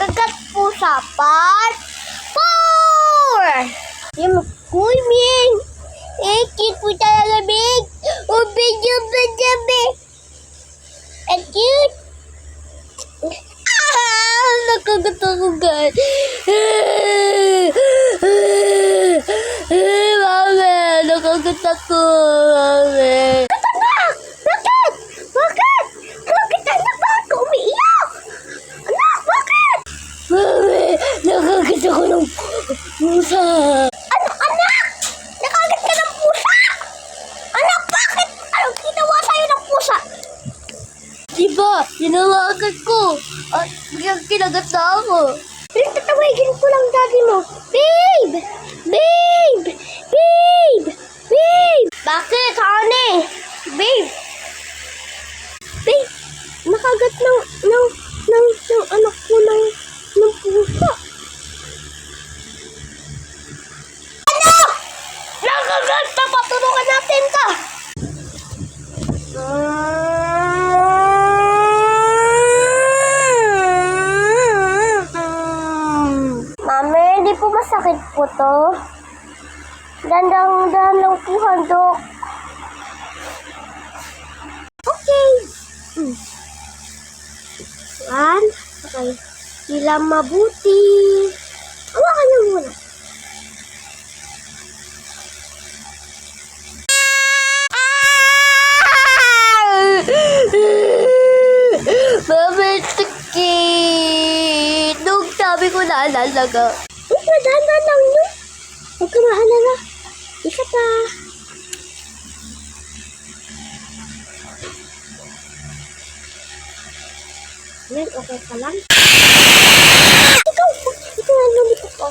Kagat pusa part 4! Yung kuy, Ming! Cute po talaga, Ming! Oh, medyo madami! Cute! Nakagat ako, guys! Mami! Nakagat ako, Mami! Nakagat ako ng pusa. Ano, anak? Nakagat ka ng pusa? Anak, bakit? Anong ginawa sa'yo ng pusa? Diba, hinawakan ko. At biglang kinagat na ako. Tatawagin ko lang daddy mo. Babe! Babe! Babe! Babe! Bakit, honey? Babe! Babe! Nakagat ng anak ko ng pusa. Nakagat! Papatulungan natin ka! Mami, hindi po masakit po to. Dandang-dahan lang po, handok. Okay. One. Okay. Sila mabuti. Hawakan niyo muna. Mami, sakit. Nung sabi ko na alalaga. Madana lang yun. Huwag ka mahalala. Isa pa. Ngayon, okay ka lang? Ito na lumipot ko.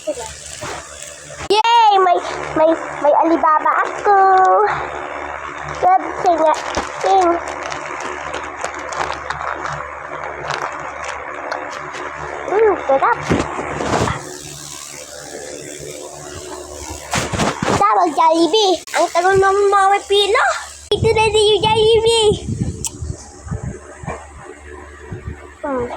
Ito lang. Yay! May Alibaba ako. Sabi nga. Sarap. Tawag Jollibee. Ang tagal ng mga pila. Ito na din yung Jollibee. Oh.